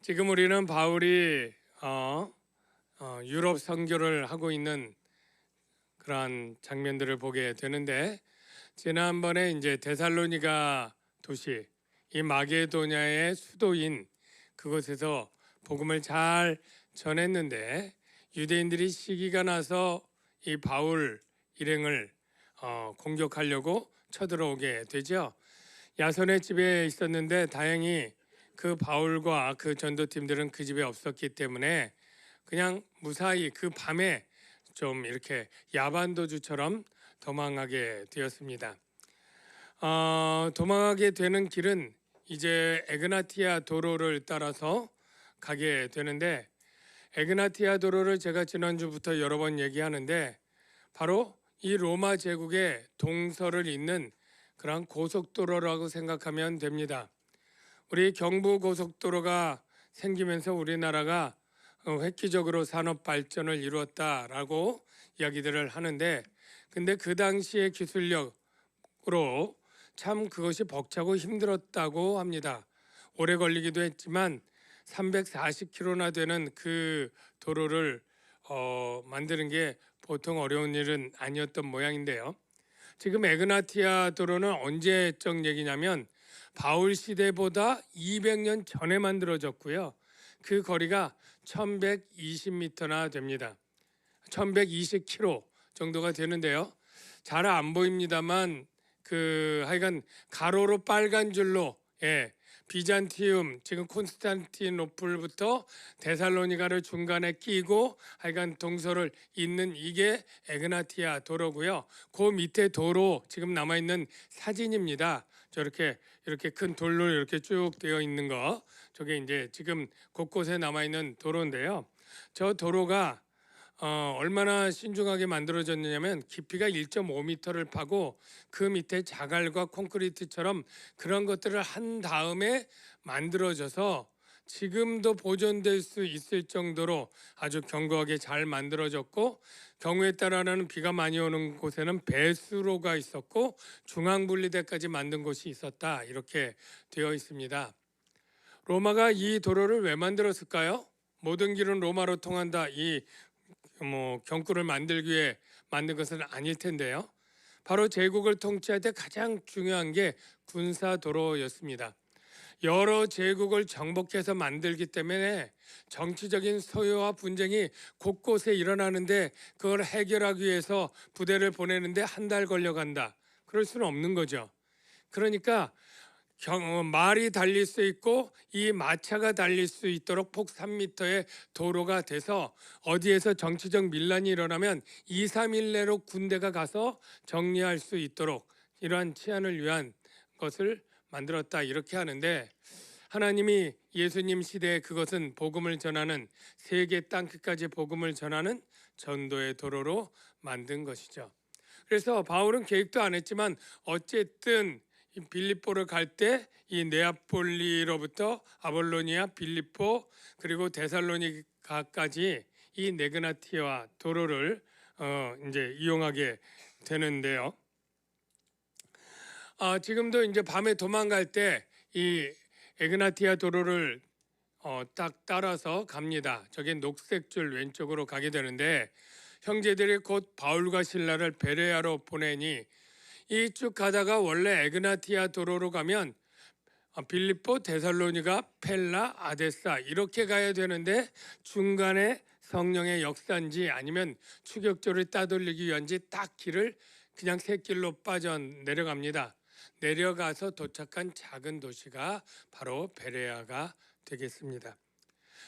지금 우리는 바울이 유럽 선교를 하고 있는 그러한 장면들을 보게 되는데, 지난번에 이제 데살로니가 도시, 이 마게도냐의 수도인 그곳에서 복음을 잘 전했는데, 유대인들이 시기가 나서 이 바울 일행을 공격하려고 쳐들어오게 되죠. 야손의 집에 있었는데 다행히 그 바울과 그 전도팀들은 그 집에 없었기 때문에 그냥 무사히 그 밤에 좀 이렇게 야반도주처럼 도망하게 되었습니다. 도망하게 되는 길은 이제 에그나티아 도로를 따라서 가게 되는데, 에그나티아 도로를 제가 지난주부터 여러 번 얘기하는데 바로 이 로마 제국의 동서를 잇는 그런 고속도로라고 생각하면 됩니다. 우리 경부고속도로가 생기면서 우리나라가 획기적으로 산업 발전을 이루었다라고 이야기들을 하는데, 근데 그 당시의 기술력으로 참 그것이 벅차고 힘들었다고 합니다. 오래 걸리기도 했지만 340km나 되는 그 도로를 만드는 게 보통 어려운 일은 아니었던 모양인데요. 지금 에그나티아 도로는 언제적 얘기냐면 바울 시대보다 200년 전에 만들어졌고요. 그 거리가 1120m나 됩니다. 1120km 정도가 되는데요. 잘 안 보입니다만 하여간 가로로 빨간 줄로, 비잔티움, 지금 콘스탄티노플부터 데살로니가를 중간에 끼고 하여간 동서를 잇는 이게 에그나티아 도로고요. 그 밑에 도로 지금 남아있는 사진입니다. 저렇게 이렇게 큰 돌로 이렇게 쭉 되어 있는 거, 저게 이제 지금 곳곳에 남아있는 도로인데요. 저 도로가 얼마나 신중하게 만들어졌느냐면 깊이가 1.5m를 파고 그 밑에 자갈과 콘크리트처럼 그런 것들을 한 다음에 만들어져서 지금도 보존될 수 있을 정도로 아주 견고하게 잘 만들어졌고, 경우에 따라는 비가 많이 오는 곳에는 배수로가 있었고 중앙분리대까지 만든 곳이 있었다, 이렇게 되어 있습니다. 로마가 이 도로를 왜 만들었을까요? 모든 길은 로마로 통한다, 이 경구를 만들기 위해 만든 것은 아닐 텐데요. 바로 제국을 통치할 때 가장 중요한 게 군사도로였습니다. 여러 제국을 정복해서 만들기 때문에 정치적인 소요와 분쟁이 곳곳에 일어나는데, 그걸 해결하기 위해서 부대를 보내는데 한 달 걸려간다. 그럴 수는 없는 거죠. 그러니까 말이 달릴 수 있고 이 마차가 달릴 수 있도록 폭 3m의 도로가 돼서 어디에서 정치적 밀란이 일어나면 2, 3일 내로 군대가 가서 정리할 수 있도록 이러한 치안을 위한 것을 만들었다, 이렇게 하는데, 하나님이 예수님 시대에 그것은 복음을 전하는, 세계 땅끝까지 복음을 전하는 전도의 도로로 만든 것이죠. 그래서 바울은 계획도 안 했지만 어쨌든 빌립보를 갈 때 이 네아폴리로부터 아볼로니아, 빌립보, 그리고 데살로니가까지 이 네그나티아 도로를 이제 이용하게 되는데요. 지금도 이제 밤에 도망갈 때 이 에그나티아 도로를 딱 따라서 갑니다. 저게 녹색 줄 왼쪽으로 가게 되는데, 형제들이 곧 바울과 실라를 베레아로 보내니 이 쭉 가다가 원래 에그나티아 도로로 가면 빌립보, 데살로니가, 펠라, 아데사 이렇게 가야 되는데 중간에 성령의 역사인지 아니면 추격조를 따돌리기 위한지 딱 길을 그냥 샛길로 빠져 내려갑니다. 내려가서 도착한 작은 도시가 바로 베레아가 되겠습니다.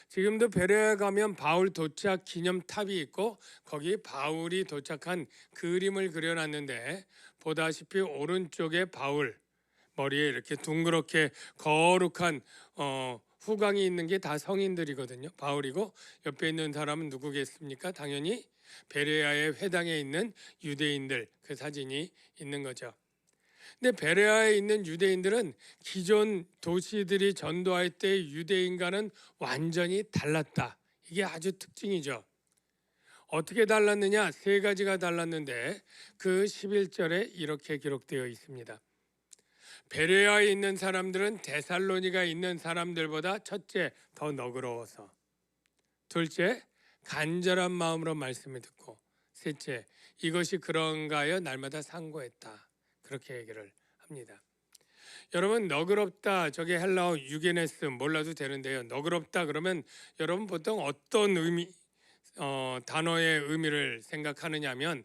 지금도 베레아 가면 바울 도착 기념탑이 있고 거기 바울이 도착한 그림을 그려놨는데, 보다시피 오른쪽에 바울, 머리에 이렇게 둥그렇게 거룩한 후광이 있는 게 다 성인들이거든요. 바울이고 옆에 있는 사람은 누구겠습니까? 당연히 베레아의 회당에 있는 유대인들, 그 사진이 있는 거죠. 근데 베레아에 있는 유대인들은 기존 도시들이 전도할 때 유대인과는 완전히 달랐다. 이게 아주 특징이죠. 어떻게 달랐느냐? 세 가지가 달랐는데 그 11절에 이렇게 기록되어 있습니다. 베레아에 있는 사람들은 데살로니가에 있는 사람들보다 첫째 더 너그러워서, 둘째 간절한 마음으로 말씀을 듣고, 셋째 이것이 그런가 하여 날마다 상고했다. 그렇게 얘기를 합니다. 여러분, 너그럽다, 저게 헬라어 유게네스 몰라도 되는데요. 너그럽다 그러면 여러분 보통 어떤 단어의 의미를 생각하느냐면,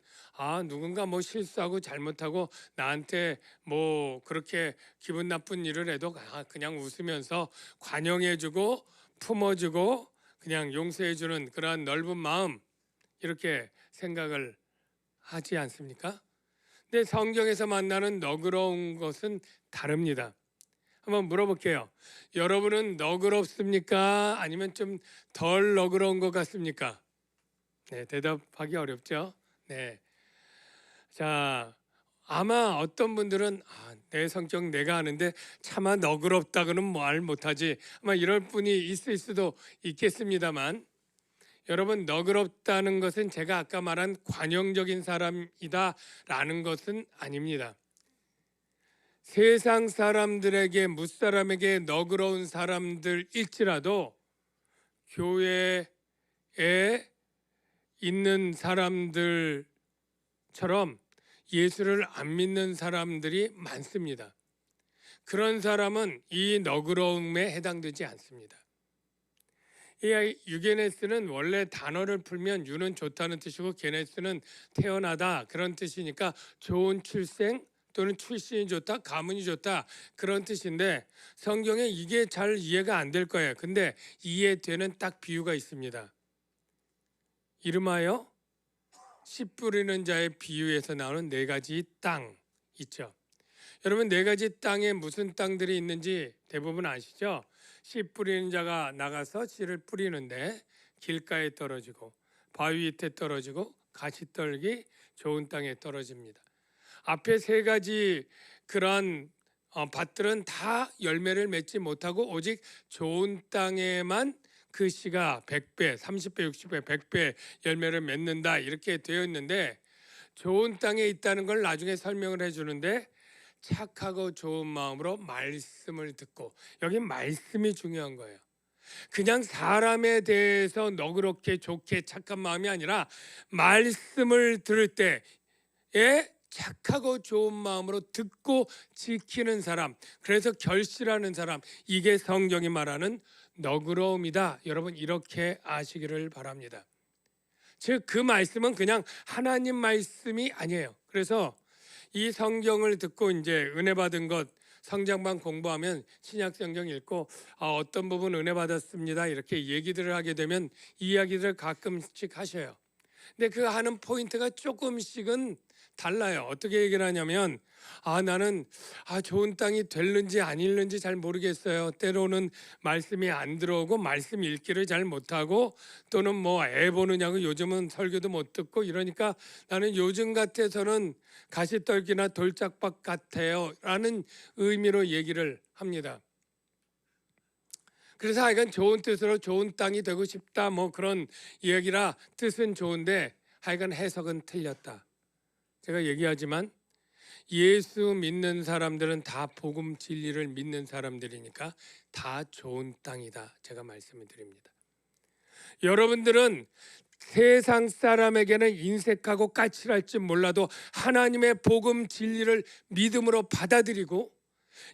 누군가 뭐 실수하고 잘못하고 나한테 뭐 그렇게 기분 나쁜 일을 해도 그냥 웃으면서 관용해주고 품어주고 그냥 용서해주는 그러한 넓은 마음, 이렇게 생각을 하지 않습니까? 근데 성경에서 만나는 너그러운 것은 다릅니다. 한번 물어볼게요. 여러분은 너그럽습니까? 아니면 좀 덜 너그러운 것 같습니까? 네, 대답하기 어렵죠. 네. 자, 아마 어떤 분들은 내 성격 내가 아는데 차마 너그럽다고는 말 못하지, 아마 이럴 분이 있을 수도 있겠습니다만, 여러분, 너그럽다는 것은 제가 아까 말한 관용적인 사람이다라는 것은 아닙니다. 세상 사람들에게, 무사람에게 너그러운 사람들일지라도 교회에 있는 사람들처럼 예수를 안 믿는 사람들이 많습니다. 그런 사람은 이 너그러움에 해당되지 않습니다. 이 유게네스는 원래 단어를 풀면 유는 좋다는 뜻이고 게네스는 태어나다 그런 뜻이니까 좋은 출생 또는 출신이 좋다, 가문이 좋다 그런 뜻인데, 성경에 이게 잘 이해가 안 될 거예요. 근데 이해되는 딱 비유가 있습니다. 이름하여 씨 뿌리는 자의 비유에서 나오는 네 가지 땅 있죠. 여러분, 네 가지 땅에 무슨 땅들이 있는지 대부분 아시죠? 씨 뿌리는 자가 나가서 씨를 뿌리는데 길가에 떨어지고 바위 밑에 떨어지고 가시떨기 좋은 땅에 떨어집니다. 앞에 세 가지 그런 밭들은 다 열매를 맺지 못하고 오직 좋은 땅에만 그 씨가 100배, 30배, 60배, 100배 열매를 맺는다 이렇게 되어 있는데, 좋은 땅에 있다는 걸 나중에 설명을 해주는데, 착하고 좋은 마음으로 말씀을 듣고, 여기 말씀이 중요한 거예요. 그냥 사람에 대해서 너그럽게 좋게 착한 마음이 아니라 말씀을 들을 때에 착하고 좋은 마음으로 듣고 지키는 사람, 그래서 결실하는 사람, 이게 성경이 말하는 너그러움이다. 여러분, 이렇게 아시기를 바랍니다. 즉 그 말씀은 그냥 하나님 말씀이 아니에요. 그래서 이 성경을 듣고 이제 은혜 받은 것 성경만 공부하면, 신약 성경 읽고 어떤 부분 은혜 받았습니다 이렇게 얘기들을 하게 되면 이야기들을 가끔씩 하셔요. 근데 그 하는 포인트가 조금씩은 달라요. 어떻게 얘기를 하냐면, 나는 좋은 땅이 될는지 아닐는지 잘 모르겠어요. 때로는 말씀이 안 들어오고 말씀 읽기를 잘 못하고, 또는 뭐 애 보느냐고 요즘은 설교도 못 듣고 이러니까 나는 요즘 같아서는 가시떨기나 돌짝밭 같아요 라는 의미로 얘기를 합니다. 그래서 하여간 좋은 뜻으로 좋은 땅이 되고 싶다 뭐 그런 이야기라 뜻은 좋은데 하여간 해석은 틀렸다. 제가 얘기하지만 예수 믿는 사람들은 다 복음 진리를 믿는 사람들이니까 다 좋은 땅이다. 제가 말씀을 드립니다. 여러분들은 세상 사람에게는 인색하고 까칠할지 몰라도 하나님의 복음 진리를 믿음으로 받아들이고,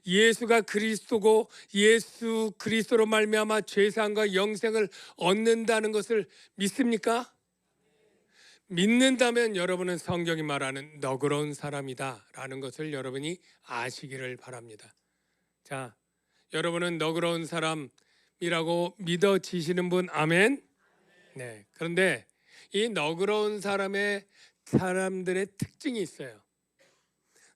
예수가 그리스도고 예수 그리스도로 말미암아 죄사함과 영생을 얻는다는 것을 믿습니까? 믿는다면 여러분은 성경이 말하는 너그러운 사람이다 라는 것을 여러분이 아시기를 바랍니다. 자, 여러분은 너그러운 사람이라고 믿어지시는 분, 아멘? 네. 그런데 이 너그러운 사람들의 특징이 있어요.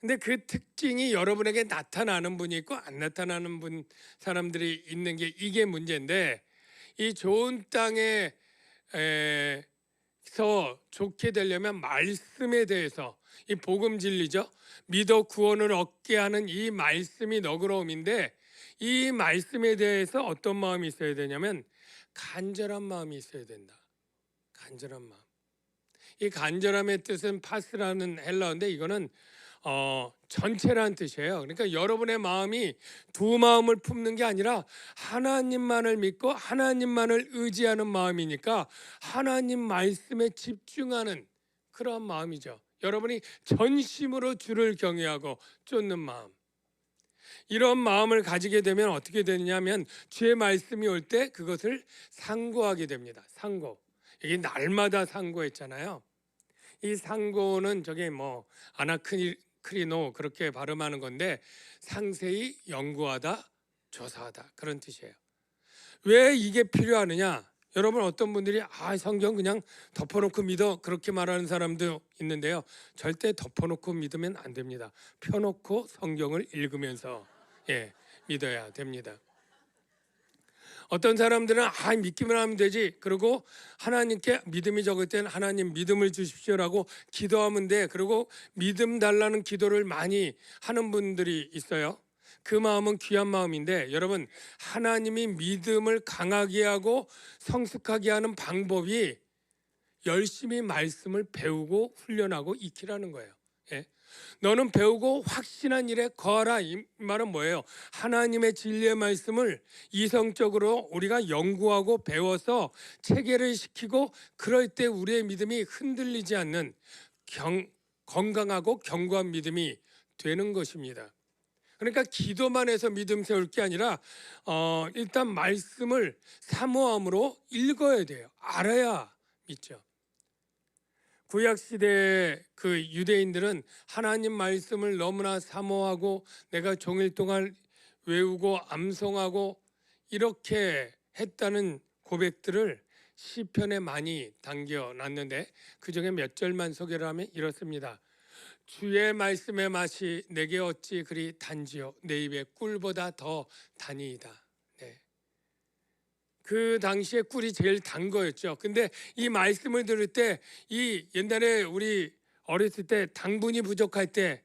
근데 그 특징이 여러분에게 나타나는 분이 있고 안 나타나는 사람들이 있는 게 이게 문제인데, 이 좋은 땅에 서 좋게 되려면 말씀에 대해서, 이 복음 진리죠. 믿어 구원을 얻게 하는 이 말씀이 너그러움인데, 이 말씀에 대해서 어떤 마음이 있어야 되냐면 간절한 마음이 있어야 된다. 간절한 마음. 이 간절함의 뜻은 파스라는 헬라어인데, 이거는 전체란 뜻이에요. 그러니까 여러분의 마음이 두 마음을 품는 게 아니라 하나님만을 믿고 하나님만을 의지하는 마음이니까 하나님 말씀에 집중하는 그런 마음이죠. 여러분이 전심으로 주를 경외하고 쫓는 마음. 이런 마음을 가지게 되면 어떻게 되느냐면 주의 말씀이 올 때 그것을 상고하게 됩니다. 상고. 이게 날마다 상고했잖아요. 이 상고는 저게 뭐 아나크리노 그렇게 발음하는 건데 상세히 연구하다, 조사하다 그런 뜻이에요. 왜 이게 필요하느냐? 여러분 어떤 분들이 성경 그냥 덮어놓고 믿어 그렇게 말하는 사람도 있는데요. 절대 덮어놓고 믿으면 안 됩니다. 펴놓고 성경을 읽으면서 믿어야 됩니다. 어떤 사람들은 믿기만 하면 되지. 그리고 하나님께 믿음이 적을 때는 하나님 믿음을 주십시오라고 기도하면 돼. 그리고 믿음 달라는 기도를 많이 하는 분들이 있어요. 그 마음은 귀한 마음인데 여러분 하나님이 믿음을 강하게 하고 성숙하게 하는 방법이 열심히 말씀을 배우고 훈련하고 익히라는 거예요. 너는 배우고 확신한 일에 거하라. 이 말은 뭐예요? 하나님의 진리의 말씀을 이성적으로 우리가 연구하고 배워서 체계를 시키고 그럴 때 우리의 믿음이 흔들리지 않는 건강하고 견고한 믿음이 되는 것입니다. 그러니까 기도만 해서 믿음 세울 게 아니라 일단 말씀을 사모함으로 읽어야 돼요. 알아야 믿죠. 구약 시대 그 유대인들은 하나님 말씀을 너무나 사모하고 내가 종일 동안 외우고 암송하고 이렇게 했다는 고백들을 시편에 많이 담겨놨는데 그중에 몇 절만 소개를 하면 이렇습니다. 주의 말씀의 맛이 내게 어찌 그리 단지요 내 입에 꿀보다 더 단이이다. 그 당시에 꿀이 제일 단 거였죠. 근데 이 말씀을 들을 때 이 옛날에 우리 어렸을 때 당분이 부족할 때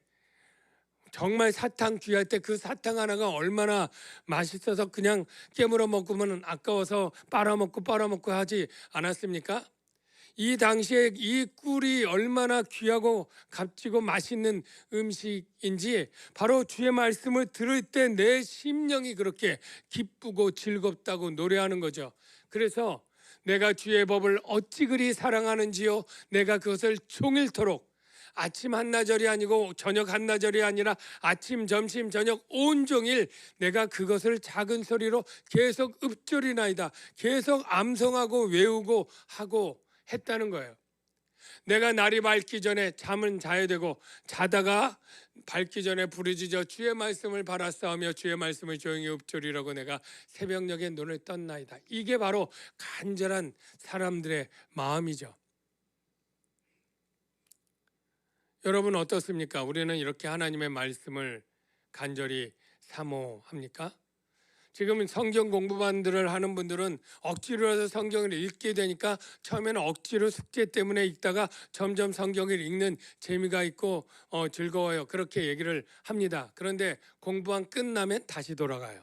정말 사탕 귀할 때 그 사탕 하나가 얼마나 맛있어서 그냥 깨물어 먹으면 아까워서 빨아먹고 하지 않았습니까? 이 당시에 이 꿀이 얼마나 귀하고 값지고 맛있는 음식인지 바로 주의 말씀을 들을 때 내 심령이 그렇게 기쁘고 즐겁다고 노래하는 거죠. 그래서 내가 주의 법을 어찌 그리 사랑하는지요 내가 그것을 종일토록 아침 한나절이 아니고 저녁 한나절이 아니라 아침 점심 저녁 온종일 내가 그것을 작은 소리로 계속 읊조리나이다. 계속 암송하고 외우고 하고 했다는 거예요. 내가 날이 밝기 전에 잠은 자야 되고 자다가 밝기 전에 부르짖어 주의 말씀을 바라싸우며 주의 말씀을 조용히 읊조리라고 내가 새벽녘에 눈을 떴나이다. 이게 바로 간절한 사람들의 마음이죠. 여러분 어떻습니까? 우리는 이렇게 하나님의 말씀을 간절히 사모합니까? 지금 성경 공부반들을 하는 분들은 억지로라도 성경을 읽게 되니까 처음에는 억지로 숙제 때문에 읽다가 점점 성경을 읽는 재미가 있고 즐거워요. 그렇게 얘기를 합니다. 그런데 공부반 끝나면 다시 돌아가요.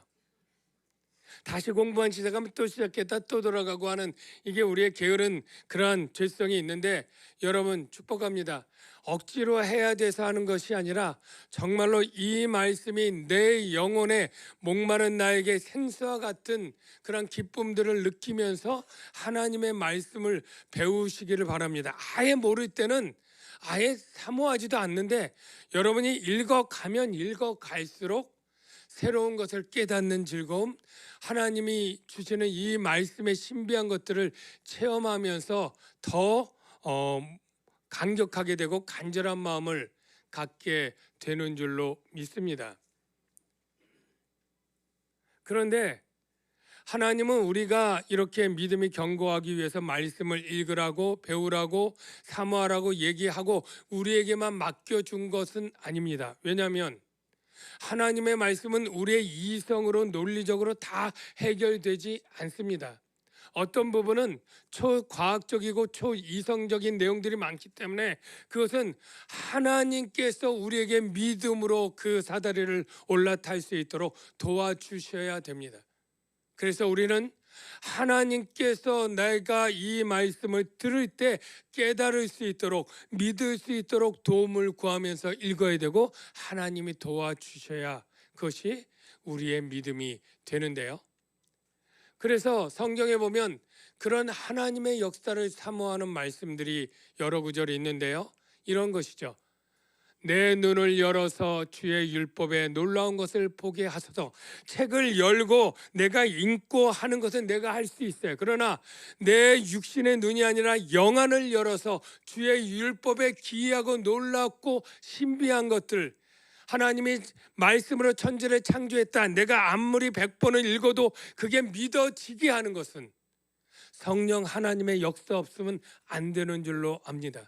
다시 공부한 시작하면 또 시작했다 또 돌아가고 하는 이게 우리의 게으른 그러한 죄성이 있는데 여러분 축복합니다. 억지로 해야 돼서 하는 것이 아니라 정말로 이 말씀이 내 영혼에 목마른 나에게 생수와 같은 그런 기쁨들을 느끼면서 하나님의 말씀을 배우시기를 바랍니다. 아예 모를 때는 아예 사모하지도 않는데 여러분이 읽어가면 읽어갈수록 새로운 것을 깨닫는 즐거움, 하나님이 주시는 이 말씀의 신비한 것들을 체험하면서 더 강격하게 되고 간절한 마음을 갖게 되는 줄로 믿습니다. 그런데 하나님은 우리가 이렇게 믿음이 견고하기 위해서 말씀을 읽으라고 배우라고 사모하라고 얘기하고 우리에게만 맡겨준 것은 아닙니다. 왜냐하면 하나님의 말씀은 우리의 이성으로 논리적으로 다 해결되지 않습니다. 어떤 부분은 초과학적이고 초이성적인 내용들이 많기 때문에 그것은 하나님께서 우리에게 믿음으로 그 사다리를 올라탈 수 있도록 도와주셔야 됩니다. 그래서 우리는 하나님께서 내가 이 말씀을 들을 때 깨달을 수 있도록, 믿을 수 있도록 도움을 구하면서 읽어야 되고, 하나님이 도와주셔야 그것이 우리의 믿음이 되는데요. 그래서 성경에 보면 그런 하나님의 역사를 사모하는 말씀들이 여러 구절이 있는데요. 이런 것이죠. 내 눈을 열어서 주의 율법에 놀라운 것을 보게 하소서. 책을 열고 내가 읽고 하는 것은 내가 할 수 있어요. 그러나 내 육신의 눈이 아니라 영안을 열어서 주의 율법에 기이하고 놀랍고 신비한 것들, 하나님이 말씀으로 천지를 창조했다, 내가 아무리 100번을 읽어도 그게 믿어지게 하는 것은 성령 하나님의 역사 없으면 안 되는 줄로 압니다.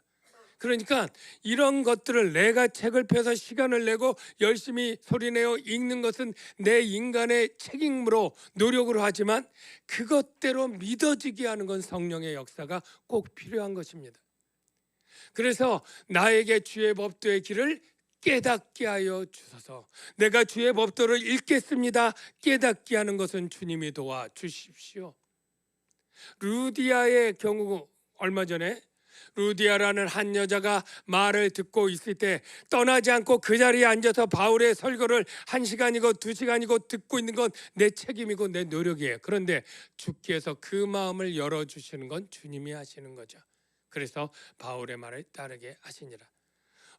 그러니까 이런 것들을 내가 책을 펴서 시간을 내고 열심히 소리내어 읽는 것은 내 인간의 책임으로 노력으로 하지만 그것대로 믿어지게 하는 건 성령의 역사가 꼭 필요한 것입니다. 그래서 나에게 주의 법도의 길을 깨닫게 하여 주소서. 내가 주의 법도를 읽겠습니다. 깨닫게 하는 것은 주님이 도와주십시오. 루디아의 경우, 얼마 전에 루디아라는 한 여자가 말을 듣고 있을 때 떠나지 않고 그 자리에 앉아서 바울의 설교를 1시간이고 2시간이고 듣고 있는 건 내 책임이고 내 노력이에요. 그런데 주께서 그 마음을 열어주시는 건 주님이 하시는 거죠. 그래서 바울의 말을 따르게 하시니라.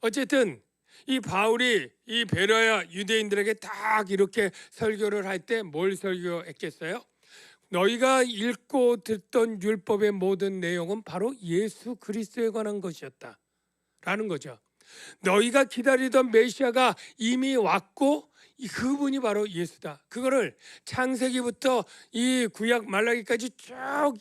어쨌든 이 바울이 이 베레아 유대인들에게 딱 이렇게 설교를 할 때 뭘 설교했겠어요? 너희가 읽고 듣던 율법의 모든 내용은 바로 예수 그리스도에 관한 것이었다 라는 거죠. 너희가 기다리던 메시아가 이미 왔고 그분이 바로 예수다. 그거를 창세기부터 이 구약 말라기까지 쭉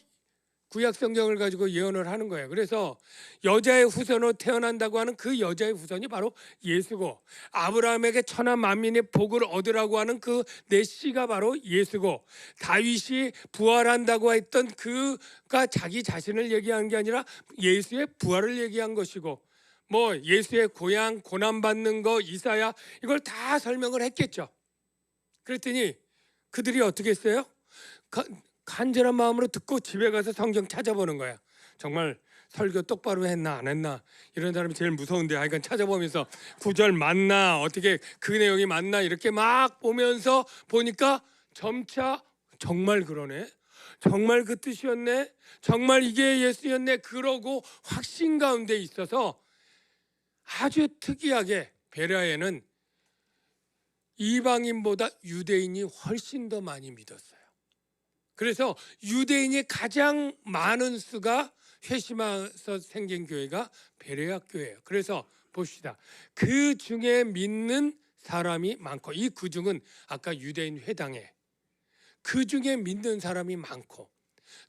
구약 성경을 가지고 예언을 하는 거예요. 그래서 여자의 후손으로 태어난다고 하는 그 여자의 후손이 바로 예수고, 아브라함에게 천하 만민의 복을 얻으라고 하는 그 메시가 바로 예수고, 다윗이 부활한다고 했던 그가 자기 자신을 얘기한 게 아니라 예수의 부활을 얘기한 것이고, 뭐 예수의 고향 고난받는 거 이사야 이걸 다 설명을 했겠죠. 그랬더니 그들이 어떻게 했어요? 간절한 마음으로 듣고 집에 가서 성경 찾아보는 거야. 정말 설교 똑바로 했나 안 했나, 이런 사람이 제일 무서운데 하여간 찾아보면서 구절 맞나, 어떻게 그 내용이 맞나 이렇게 막 보면서 보니까 점차 정말 그러네, 정말 그 뜻이었네, 정말 이게 예수였네, 그러고 확신 가운데 있어서 아주 특이하게 베레아에는 이방인보다 유대인이 훨씬 더 많이 믿었어요. 그래서 유대인이 가장 많은 수가 회심해서 생긴 교회가 베레아 교회예요. 그래서 봅시다. 그 중에 믿는 사람이 많고, 이 그 중은 아까 유대인 회당에 그 중에 믿는 사람이 많고,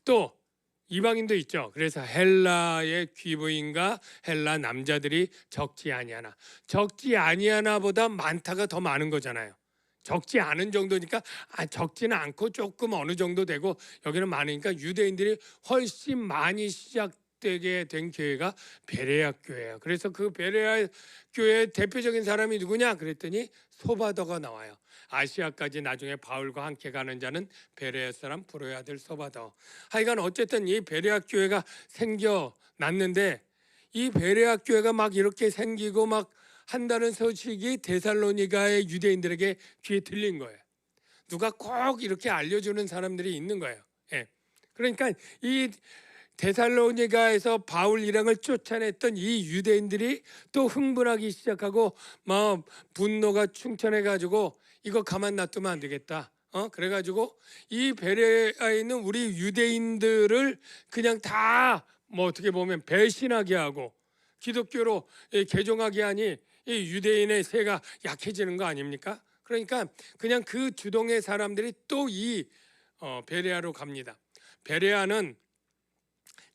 또 이방인도 있죠. 그래서 헬라의 귀부인과 헬라 남자들이 적지 아니하나, 적지 아니하나보다 많다가 더 많은 거잖아요. 적지 않은 정도니까 적지는 않고 조금 어느 정도 되고, 여기는 많으니까 유대인들이 훨씬 많이 시작되게 된 교회가 베레아 교회예요. 그래서 그 베레아 교회의 대표적인 사람이 누구냐 그랬더니 소바더가 나와요. 아시아까지 나중에 바울과 함께 가는 자는 베레아 사람 브로의 아들 소바더. 하여간 어쨌든 이 베레아 교회가 생겨났는데, 이 베레아 교회가 막 이렇게 생기고 막 한다는 소식이 데살로니가의 유대인들에게 귀에 들린 거예요. 누가 꼭 이렇게 알려주는 사람들이 있는 거예요. 예. 그러니까 이 데살로니가에서 바울 일행을 쫓아냈던 이 유대인들이 또 흥분하기 시작하고 막 분노가 충천해가지고 이거 가만 놔두면 안 되겠다. 그래가지고 이 베레아에 있는 우리 유대인들을 그냥 다 뭐 어떻게 보면 배신하게 하고 기독교로 개종하게 하니 이 유대인의 세가 약해지는 거 아닙니까? 그러니까 그냥 그 주동의 사람들이 또 이 베레아로 갑니다. 베레아는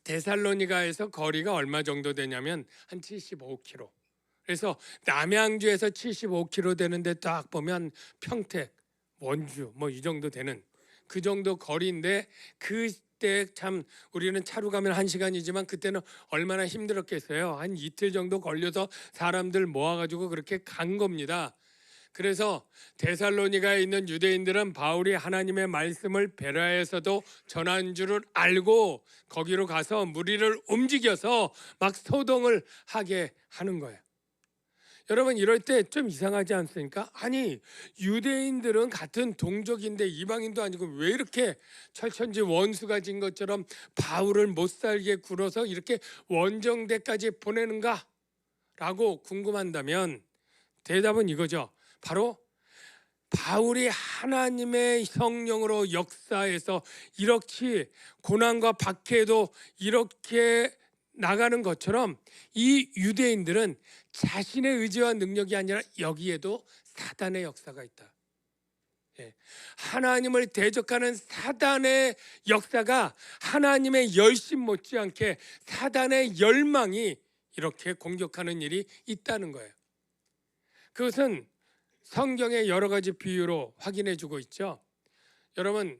데살로니가에서 거리가 얼마 정도 되냐면 한 75km. 그래서 남양주에서 75km 되는데 딱 보면 평택, 원주 뭐 이 정도 되는 그 정도 거리인데, 그때 참 우리는 차로 가면 1시간이지만 그때는 얼마나 힘들었겠어요. 한 이틀 정도 걸려서 사람들 모아가지고 그렇게 간 겁니다. 그래서 데살로니가에 있는 유대인들은 바울이 하나님의 말씀을 베레아에서도 전한 줄을 알고 거기로 가서 무리를 움직여서 막 소동을 하게 하는 거예요. 여러분, 이럴 때 좀 이상하지 않습니까? 아니, 유대인들은 같은 동족인데 이방인도 아니고 왜 이렇게 철천지 원수가 진 것처럼 바울을 못 살게 굴어서 이렇게 원정대까지 보내는가? 라고 궁금한다면 대답은 이거죠. 바로 바울이 하나님의 성령으로 역사해서 이렇게 고난과 박해도 이렇게 나가는 것처럼 이 유대인들은 자신의 의지와 능력이 아니라 여기에도 사단의 역사가 있다. 예. 하나님을 대적하는 사단의 역사가 하나님의 열심 못지않게 사단의 열망이 이렇게 공격하는 일이 있다는 거예요. 그것은 성경의 여러 가지 비유로 확인해 주고 있죠. 여러분,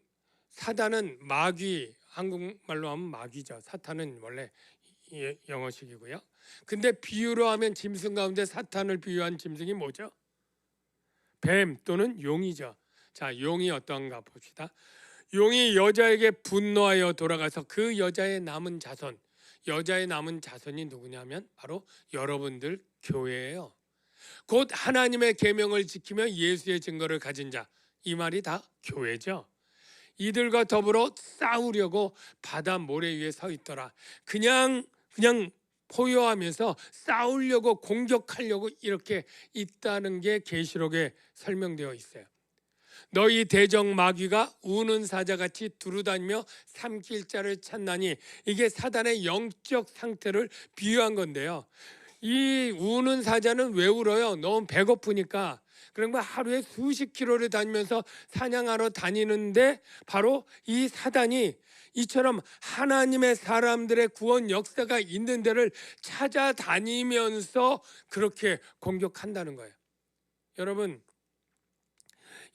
사단은 마귀, 한국말로 하면 마귀죠. 사탄은 원래 영어식이고요. 근데 비유로 하면 짐승 가운데 사탄을 비유한 짐승이 뭐죠? 뱀 또는 용이죠. 자, 용이 어떤가 봅시다. 용이 여자에게 분노하여 돌아가서 그 여자의 남은 자손이 누구냐면 바로 여러분들 교회예요. 곧 하나님의 계명을 지키며 예수의 증거를 가진 자, 이 말이 다 교회죠. 이들과 더불어 싸우려고 바다 모래 위에 서 있더라. 그냥 포효하면서 싸우려고 공격하려고 이렇게 있다는 게 계시록에 설명되어 있어요. 너희 대적 마귀가 우는 사자같이 두루다니며 삼킬 자를 찾나니, 이게 사단의 영적 상태를 비유한 건데요. 이 우는 사자는 왜 울어요? 너무 배고프니까. 그러면 하루에 수십 킬로를 다니면서 사냥하러 다니는데 바로 이 사단이 이처럼 하나님의 사람들의 구원 역사가 있는 데를 찾아다니면서 그렇게 공격한다는 거예요. 여러분,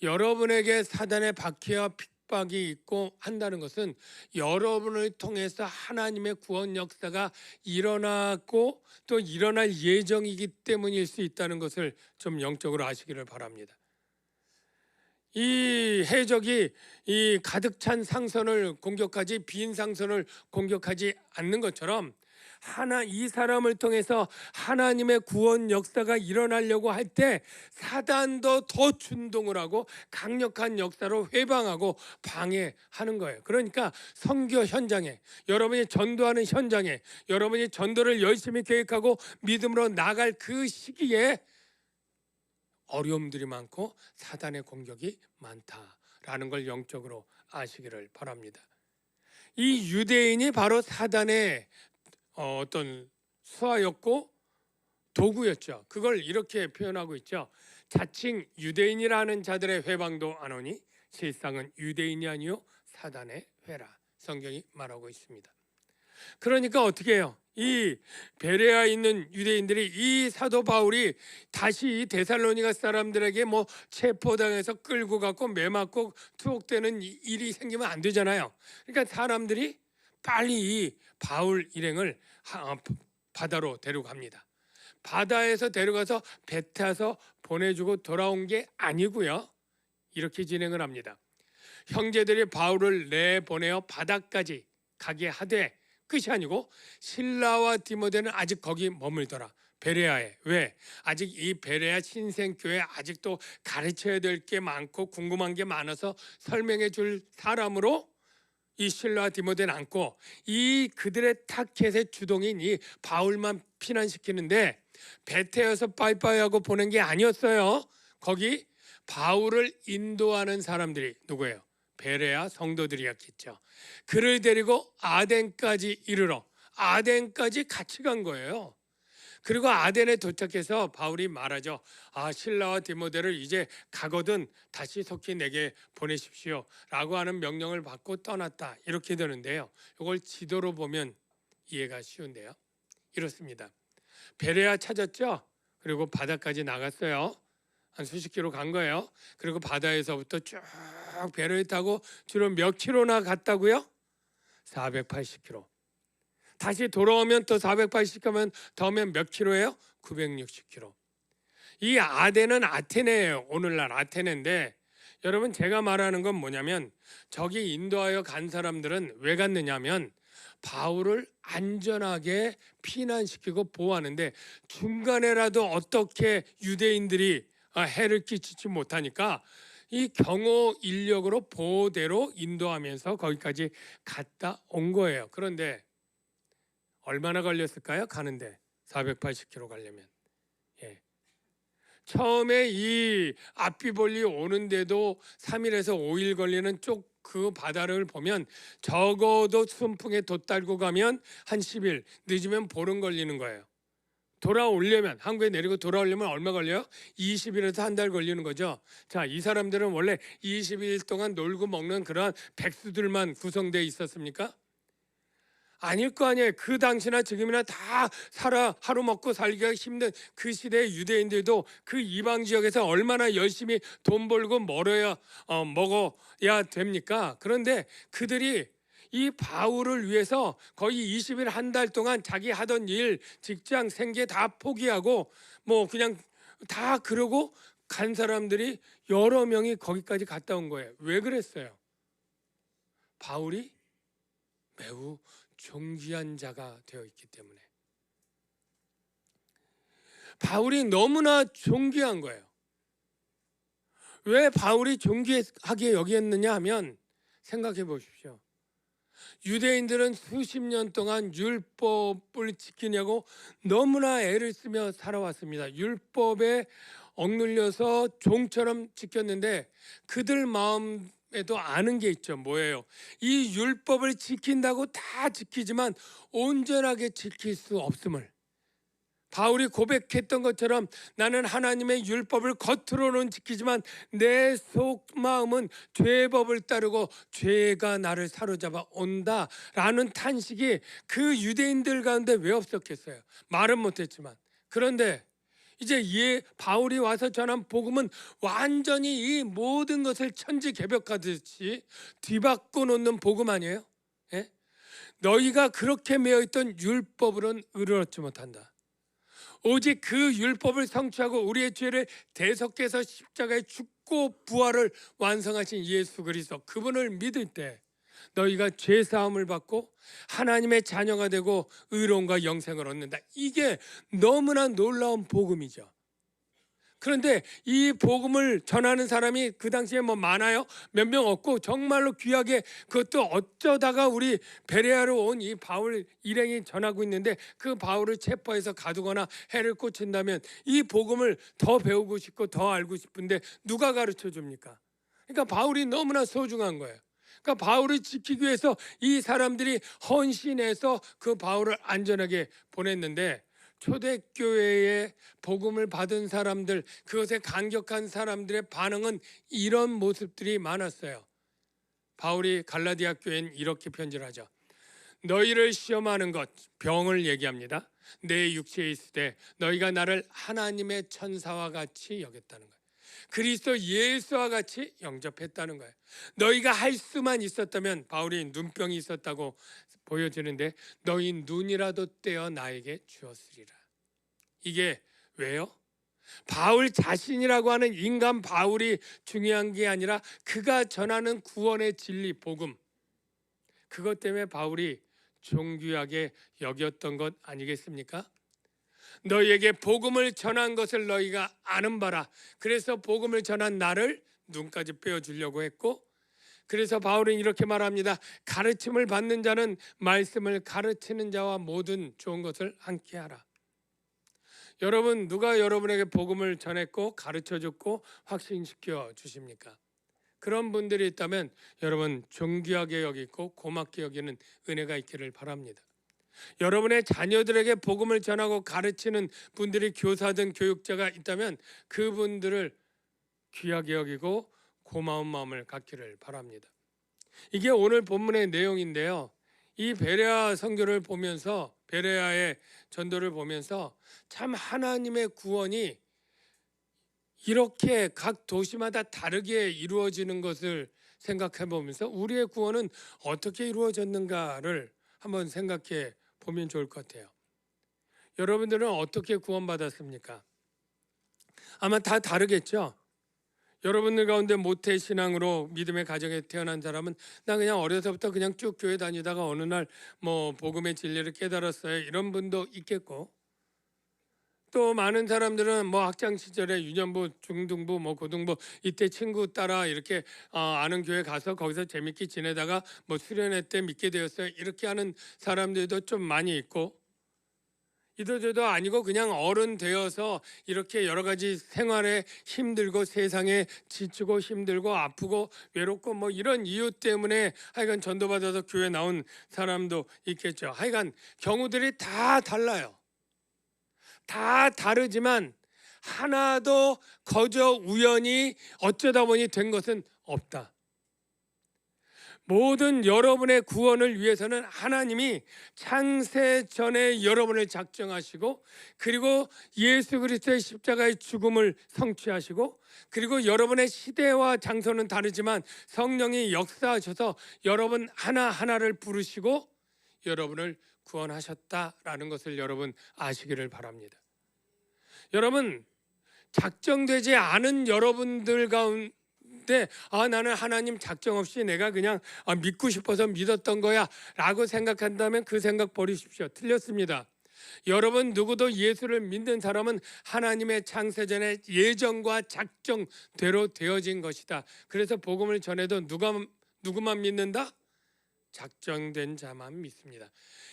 여러분에게 사단의 박해와 핍박이 있고 한다는 것은 여러분을 통해서 하나님의 구원 역사가 일어났고 또 일어날 예정이기 때문일 수 있다는 것을 좀 영적으로 아시기를 바랍니다. 이 해적이 이 가득 찬 상선을 공격하지 빈 상선을 공격하지 않는 것처럼 이 사람을 통해서 하나님의 구원 역사가 일어나려고 할 때 사단도 더 준동을 하고 강력한 역사로 회방하고 방해하는 거예요. 그러니까 선교 현장에, 여러분이 전도하는 현장에, 여러분이 전도를 열심히 계획하고 믿음으로 나갈 그 시기에 어려움들이 많고 사단의 공격이 많다라는 걸 영적으로 아시기를 바랍니다. 이 유대인이 바로 사단의 어떤 수하였고 도구였죠. 그걸 이렇게 표현하고 있죠. 자칭 유대인이라는 자들의 회방도 안 오니 실상은 유대인이 아니요 사단의 회라, 성경이 말하고 있습니다. 그러니까 어떻게 해요? 이 베레아에 있는 유대인들이 이 사도 바울이 다시 데살로니가 사람들에게 뭐 체포당해서 끌고 가고 매맞고 투옥되는 일이 생기면 안 되잖아요. 그러니까 사람들이 빨리 이 바울 일행을 바다로 데려갑니다. 바다에서 데려가서 배 타서 보내주고 돌아온 게 아니고요. 이렇게 진행을 합니다. 형제들이 바울을 내보내어 바다까지 가게 하되 끝이 아니고 실라와 디모데는 아직 거기 머물더라. 베레아에. 왜? 아직 이 베레아 신생교회 아직도 가르쳐야 될 게 많고 궁금한 게 많아서 설명해 줄 사람으로 이 실라와 디모데는 않고 이 그들의 타켓의 주동인 이 바울만 피난시키는데 배 태워서 빠이빠이 하고 보낸 게 아니었어요. 거기 바울을 인도하는 사람들이 누구예요? 베레아 성도들이었겠죠. 그를 데리고 아덴까지 이르러 아덴까지 같이 간 거예요. 그리고 아덴에 도착해서 바울이 말하죠. 실라와 디모데를 이제 가거든 다시 속히 내게 보내십시오 라고 하는 명령을 받고 떠났다, 이렇게 되는데요. 이걸 지도로 보면 이해가 쉬운데요. 이렇습니다. 베레아 찾았죠. 그리고 바다까지 나갔어요. 한 수십 킬로 간 거예요. 그리고 바다에서부터 쭉 배를 타고 주로 몇 킬로나 갔다고요? 480킬로. 다시 돌아오면 또 480 가면 더하면 몇 킬로예요? 960킬로. 이 아덴은 아테네예요. 오늘날 아테네인데 여러분 제가 말하는 건 뭐냐면 저기 인도하여 간 사람들은 왜 갔느냐면 바울을 안전하게 피난시키고 보호하는데 중간에라도 어떻게 유대인들이 해를 끼치지 못하니까 이 경호 인력으로 보호대로 인도하면서 거기까지 갔다 온 거예요. 그런데 얼마나 걸렸을까요? 가는데 480km 가려면. 예. 처음에 이 앞비볼리 오는데도 3일에서 5일 걸리는 쪽 그 바다를 보면 적어도 순풍에 돛달고 가면 한 10일, 늦으면 보름 걸리는 거예요. 돌아오려면 한국에 내리고 돌아오려면 얼마 걸려요? 20일에서 한 달 걸리는 거죠. 자, 이 사람들은 원래 20일 동안 놀고 먹는 그러한 백수들만 구성되어 있었습니까? 아닐 거 아니에요. 그 당시나 지금이나 다 하루 먹고 살기가 힘든 그 시대의 유대인들도 그 이방 지역에서 얼마나 열심히 돈 벌고 먹어야 됩니까? 그런데 그들이 이 바울을 위해서 거의 20일 한 달 동안 자기 하던 일, 직장, 생계 다 포기하고 뭐 그냥 다 그러고 간 사람들이 여러 명이 거기까지 갔다 온 거예요. 왜 그랬어요? 바울이 매우 존귀한 자가 되어 있기 때문에. 바울이 너무나 존귀한 거예요. 왜 바울이 존귀하게 여겼느냐 하면 생각해 보십시오. 유대인들은 수십 년 동안 율법을 지키냐고 너무나 애를 쓰며 살아왔습니다. 율법에 억눌려서 종처럼 지켰는데 그들 마음에도 아는 게 있죠. 뭐예요? 이 율법을 지킨다고 다 지키지만 온전하게 지킬 수 없음을. 바울이 고백했던 것처럼 나는 하나님의 율법을 겉으로는 지키지만 내 속마음은 죄의 법을 따르고 죄가 나를 사로잡아 온다라는 탄식이 그 유대인들 가운데 왜 없었겠어요? 말은 못했지만. 그런데 이제 바울이 와서 전한 복음은 완전히 이 모든 것을 천지개벽하듯이 뒤바꿔 놓는 복음 아니에요? 예? 너희가 그렇게 매어있던 율법으로는 의를 얻지 못한다. 오직 그 율법을 성취하고 우리의 죄를 대속해서 십자가에 죽고 부활을 완성하신 예수 그리스도 그분을 믿을 때 너희가 죄 사함을 받고 하나님의 자녀가 되고 의로움과 영생을 얻는다. 이게 너무나 놀라운 복음이죠. 그런데 이 복음을 전하는 사람이 그 당시에 뭐 많아요? 몇 명 없고 정말로 귀하게 그것도 어쩌다가 우리 베레아로 온 이 바울 일행이 전하고 있는데 그 바울을 체포해서 가두거나 해를 꽂힌다면 이 복음을 더 배우고 싶고 더 알고 싶은데 누가 가르쳐 줍니까? 그러니까 바울이 너무나 소중한 거예요. 그러니까 바울을 지키기 위해서 이 사람들이 헌신해서 그 바울을 안전하게 보냈는데 초대교회에 복음을 받은 사람들, 그것에 감격한 사람들의 반응은 이런 모습들이 많았어요. 바울이 갈라디아 교회엔 이렇게 편지를 하죠. 너희를 시험하는 것, 병을 얘기합니다. 내 육체에 있을 때 너희가 나를 하나님의 천사와 같이 여겼다는 거예요. 그리스도 예수와 같이 영접했다는 거예요. 너희가 할 수만 있었다면 바울이 눈병이 있었다고 보여지는데 너희 눈이라도 떼어 나에게 주었으리라. 이게 왜요? 바울 자신이라고 하는 인간 바울이 중요한 게 아니라 그가 전하는 구원의 진리 복음, 그것 때문에 바울이 존귀하게 여겼던 것 아니겠습니까? 너희에게 복음을 전한 것을 너희가 아는 바라. 그래서 복음을 전한 나를 눈까지 빼어주려고 했고, 그래서 바울은 이렇게 말합니다. 가르침을 받는 자는 말씀을 가르치는 자와 모든 좋은 것을 함께 하라. 여러분, 누가 여러분에게 복음을 전했고 가르쳐줬고 확신시켜 주십니까? 그런 분들이 있다면 여러분 존귀하게 여기고 고맙게 여기는 은혜가 있기를 바랍니다. 여러분의 자녀들에게 복음을 전하고 가르치는 분들이 교사든 교육자가 있다면 그분들을 귀하게 여기고 고마운 마음을 갖기를 바랍니다. 이게 오늘 본문의 내용인데요. 이 베레아 선교를 보면서 베레아의 전도를 보면서 참 하나님의 구원이 이렇게 각 도시마다 다르게 이루어지는 것을 생각해 보면서 우리의 구원은 어떻게 이루어졌는가를 한번 생각해 보면 좋을 것 같아요. 여러분들은 어떻게 구원받았습니까? 아마 다 다르겠죠. 여러분들 가운데 모태신앙으로 믿음의 가정에 태어난 사람은 나 그냥 어려서부터 그냥 쭉 교회 다니다가 어느 날 뭐 복음의 진리를 깨달았어요, 이런 분도 있겠고, 또 많은 사람들은 뭐 학창 시절에 유년부, 중등부, 뭐 고등부 이때 친구 따라 이렇게 아는 교회 가서 거기서 재밌게 지내다가 뭐 수련회 때 믿게 되었어요, 이렇게 하는 사람들도 좀 많이 있고, 이도저도 아니고 그냥 어른 되어서 이렇게 여러 가지 생활에 힘들고 세상에 지치고 힘들고 아프고 외롭고 뭐 이런 이유 때문에 하여간 전도받아서 교회 나온 사람도 있겠죠. 하여간 경우들이 다 달라요. 다 다르지만 하나도 거저 우연히 어쩌다 보니 된 것은 없다. 모든 여러분의 구원을 위해서는 하나님이 창세 전에 여러분을 작정하시고, 그리고 예수 그리스도의 십자가의 죽음을 성취하시고, 그리고 여러분의 시대와 장소는 다르지만 성령이 역사하셔서 여러분 하나하나를 부르시고 여러분을 구원하셨다라는 것을 여러분 아시기를 바랍니다. 여러분, 작정되지 않은 여러분들 가운데 나는 하나님 작정 없이 내가 그냥 믿고 싶어서 믿었던 거야 라고 생각한다면 그 생각 버리십시오. 틀렸습니다. 여러분 누구도 예수를 믿는 사람은 하나님의 창세전의 예정과 작정대로 되어진 것이다. 그래서 복음을 전해도 누구만 믿는다? 작정된 자만 믿습니다.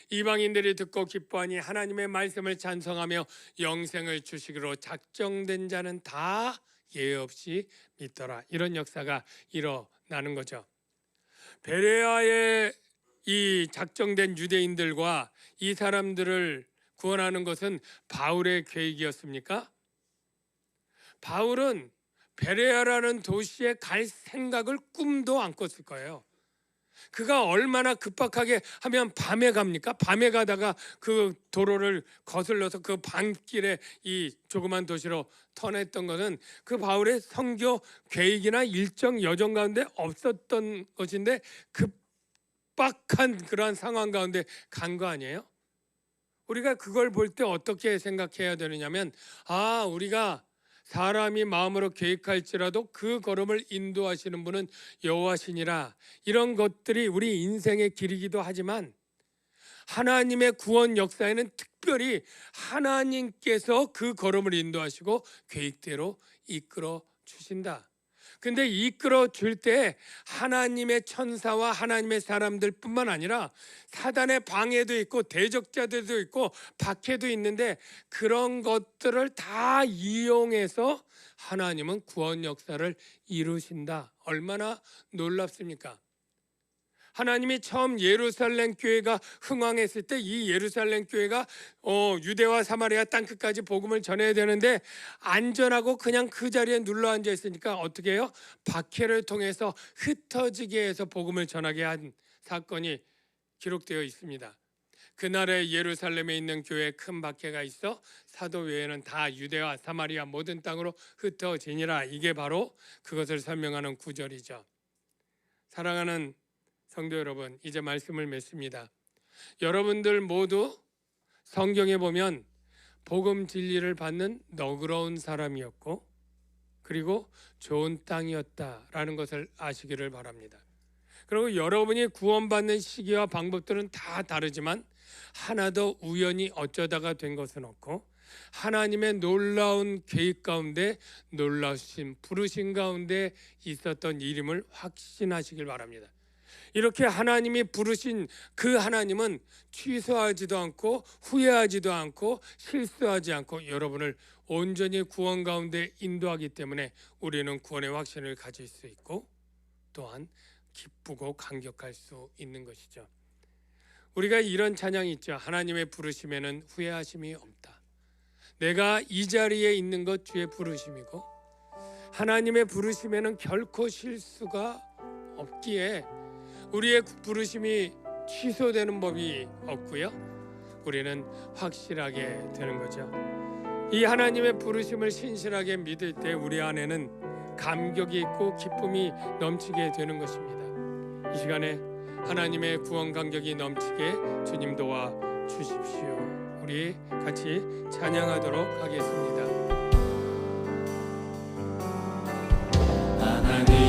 이방인들이 듣고 기뻐하니 하나님의 말씀을 찬송하며 영생을 주시기로 작정된 자는 다 예외 없이 믿더라. 이런 역사가 일어나는 거죠. 베레아의 이 작정된 유대인들과 이 사람들을 구원하는 것은 바울의 계획이었습니까? 바울은 베레아라는 도시에 갈 생각을 꿈도 안 꿨을 거예요. 그가 얼마나 급박하게 하면 밤에 갑니까? 밤에 가다가 그 도로를 거슬러서 그 밤길에 이 조그만 도시로 터냈던 것은 그 바울의 선교 계획이나 일정 여정 가운데 없었던 것인데 급박한 그러한 상황 가운데 간 거 아니에요? 우리가 그걸 볼 때 어떻게 생각해야 되느냐면, 우리가 사람이 마음으로 계획할지라도 그 걸음을 인도하시는 분은 여호와시니라. 이런 것들이 우리 인생의 길이기도 하지만 하나님의 구원 역사에는 특별히 하나님께서 그 걸음을 인도하시고 계획대로 이끌어 주신다. 근데 이끌어 줄 때 하나님의 천사와 하나님의 사람들 뿐만 아니라 사단의 방해도 있고 대적자들도 있고 박해도 있는데, 그런 것들을 다 이용해서 하나님은 구원 역사를 이루신다. 얼마나 놀랍습니까? 하나님이 처음 예루살렘 교회가 흥왕했을 때 이 예루살렘 교회가 유대와 사마리아 땅끝까지 복음을 전해야 되는데 안전하고 그냥 그 자리에 눌러 앉아 있으니까 어떻게 해요? 박해를 통해서 흩어지게 해서 복음을 전하게 한 사건이 기록되어 있습니다. 그날에 예루살렘에 있는 교회에 큰 박해가 있어 사도 외에는 다 유대와 사마리아 모든 땅으로 흩어지니라. 이게 바로 그것을 설명하는 구절이죠. 사랑하는 성도 여러분, 이제 말씀을 맺습니다. 여러분들 모두 성경에 보면 복음 진리를 받는 너그러운 사람이었고, 그리고 좋은 땅이었다라는 것을 아시기를 바랍니다. 그리고 여러분이 구원받는 시기와 방법들은 다 다르지만 하나도 우연히 어쩌다가 된 것은 없고, 하나님의 놀라운 계획 가운데, 놀라우신 부르심 가운데 있었던 일임을 확신하시길 바랍니다. 이렇게 하나님이 부르신 그 하나님은 취소하지도 않고 후회하지도 않고 실수하지 않고 여러분을 온전히 구원 가운데 인도하기 때문에 우리는 구원의 확신을 가질 수 있고 또한 기쁘고 감격할 수 있는 것이죠. 우리가 이런 찬양이 있죠. 하나님의 부르심에는 후회하심이 없다. 내가 이 자리에 있는 것 주의 부르심이고 하나님의 부르심에는 결코 실수가 없기에 우리의 부르심이 취소되는 법이 없고요, 우리는 확실하게 되는 거죠. 이 하나님의 부르심을 신실하게 믿을 때 우리 안에는 감격이 있고 기쁨이 넘치게 되는 것입니다. 이 시간에 하나님의 구원 감격이 넘치게 주님 도와 주십시오. 우리 같이 찬양하도록 하겠습니다. 하나님